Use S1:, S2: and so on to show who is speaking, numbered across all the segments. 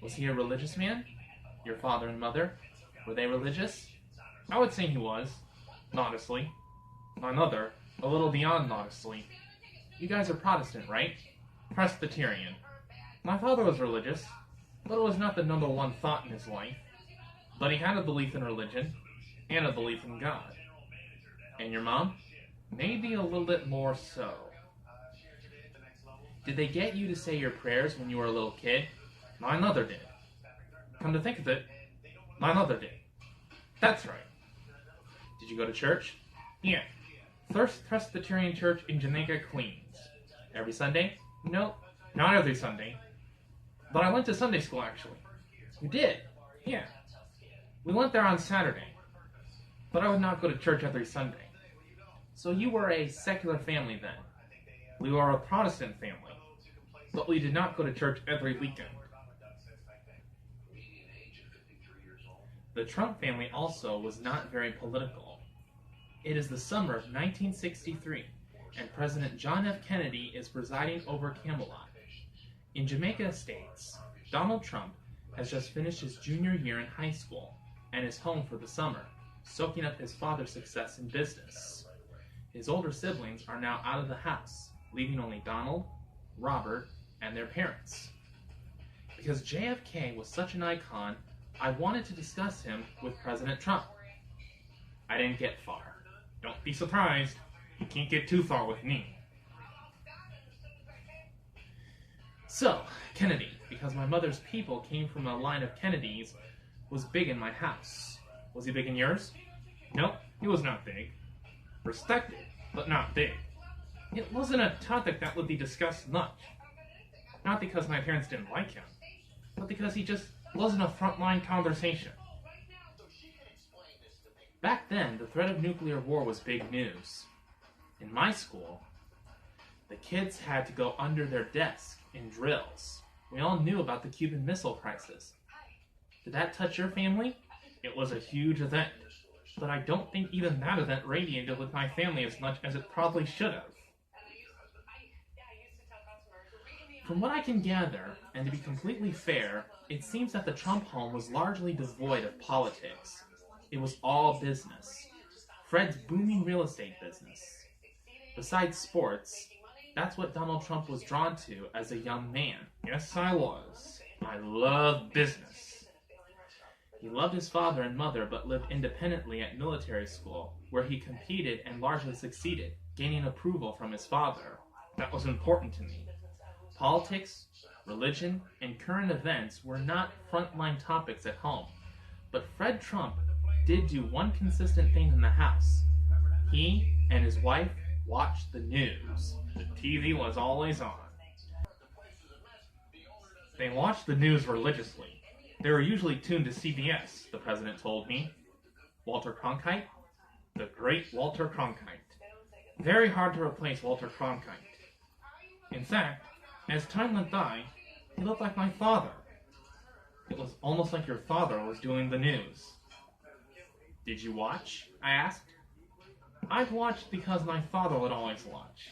S1: Was he a religious man? Your father and mother, were they religious? I would say he was, modestly. My mother, a little beyond modestly. You guys are Protestant, right? Presbyterian. My father was religious, but it was not the number one thought in his life. But he had a belief in religion, and a belief in God. And your mom? Maybe a little bit more so. Did they get you to say your prayers when you were a little kid? My mother did. Come to think of it, my mother did. That's right. Did you go to church? Yeah. First Presbyterian Church in Jamaica, Queens. Every Sunday? Nope, not every Sunday. But I went to Sunday school, actually. You did? Yeah. We went there on Saturday. But I would not go to church every Sunday. So you were a secular family then. We were a Protestant family. But we did not go to church every weekend. The Trump family also was not very political. It is the summer of 1963, and President John F. Kennedy is presiding over Camelot. In Jamaica Estates, Donald Trump has just finished his junior year in high school and is home for the summer, soaking up his father's success in business. His older siblings are now out of the house, leaving only Donald, Robert, and their parents. Because JFK was such an icon, I wanted to discuss him with President Trump. I didn't get far. Don't be surprised. You can't get too far with me. So, Kennedy, because my mother's people came from a line of Kennedys, was big in my house. Was he big in yours? Nope, he was not big. Respected, but not big. It wasn't a topic that would be discussed much. Not because my parents didn't like him, but because he just wasn't a frontline conversation. Back then, the threat of nuclear war was big news. In my school, the kids had to go under their desk in drills. We all knew about the Cuban Missile Crisis. Did that touch your family? It was a huge event, but I don't think even that event radiated with my family as much as it probably should have. From what I can gather, and to be completely fair, it seems that the Trump home was largely devoid of politics. It was all business. Fred's booming real estate business. Besides sports, that's what Donald Trump was drawn to as a young man. Yes, I was. I love business. He loved his father and mother, but lived independently at military school, where he competed and largely succeeded, gaining approval from his father. That was important to me. Politics, religion, and current events were not frontline topics at home, but Fred Trump did do one consistent thing in the house. He and his wife watched the news. The TV was always on. They watched the news religiously. They were usually tuned to CBS, the president told me. Walter Cronkite? The great Walter Cronkite. Very hard to replace Walter Cronkite. In fact, as time went by, he looked like my father. It was almost like your father was doing the news. Did you watch? I asked. I'd watch because my father would always watch.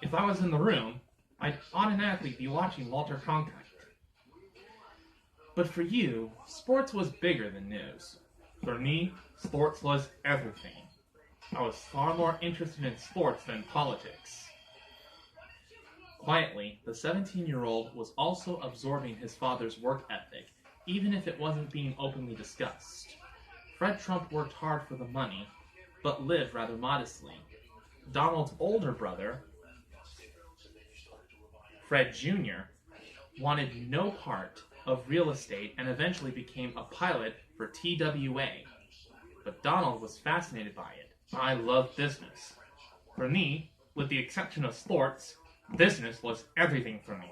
S1: If I was in the room, I'd automatically be watching Walter Cronkite. But for you, sports was bigger than news. For me, sports was everything. I was far more interested in sports than politics. Quietly, the 17-year-old was also absorbing his father's work ethic, even if it wasn't being openly discussed. Fred Trump worked hard for the money, but lived rather modestly. Donald's older brother, Fred Jr., wanted no part of real estate and eventually became a pilot for TWA. But Donald was fascinated by it. I love business. For me, with the exception of sports, business was everything for me.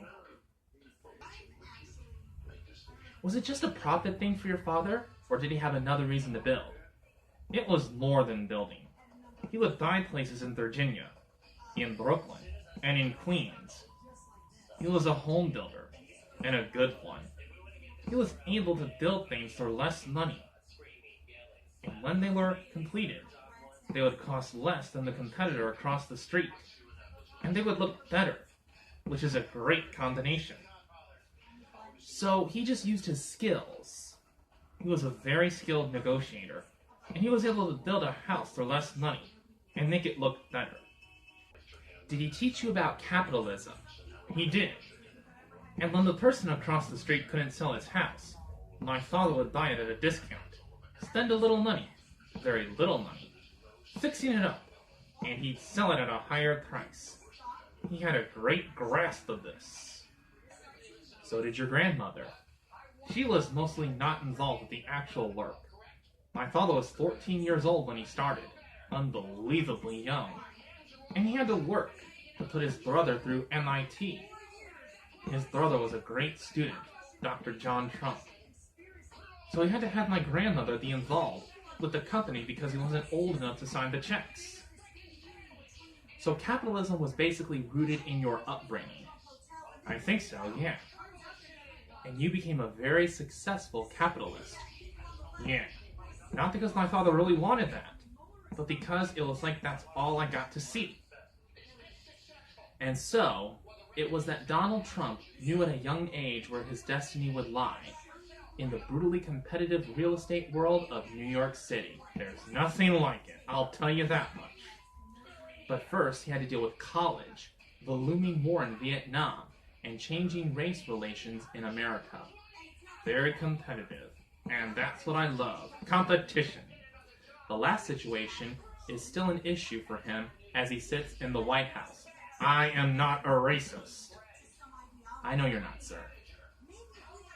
S1: Was it just a profit thing for your father, or did he have another reason to build? It was more than building. He would buy places in Virginia, in Brooklyn, and in Queens. He was a home builder, and a good one. He was able to build things for less money. And when they were completed, they would cost less than the competitor across the street. And they would look better, which is a great combination. So he just used his skills. He was a very skilled negotiator, and he was able to build a house for less money and make it look better. Did he teach you about capitalism? He did. And when the person across the street couldn't sell his house, my father would buy it at a discount, spend a little money, very little money, fixing it up, and he'd sell it at a higher price. He had a great grasp of this. So did your grandmother. She was mostly not involved with the actual work. My father was 14 years old when he started, unbelievably young, and he had to work to put his brother through MIT. His brother was a great student, Dr. John Trump. So he had to have my grandmother be involved with the company because he wasn't old enough to sign the checks. So capitalism was basically rooted in your upbringing. I think so, yeah. And you became a very successful capitalist. Yeah. Not because my father really wanted that, but because it was like that's all I got to see. And so, it was that Donald Trump knew at a young age where his destiny would lie. In the brutally competitive real estate world of New York City. There's nothing like it, I'll tell you that much. But first, he had to deal with college, the looming war in Vietnam, and changing race relations in America. Very competitive. And that's what I love. Competition. The last situation is still an issue for him as he sits in the White House. I am not a racist. I know you're not, sir.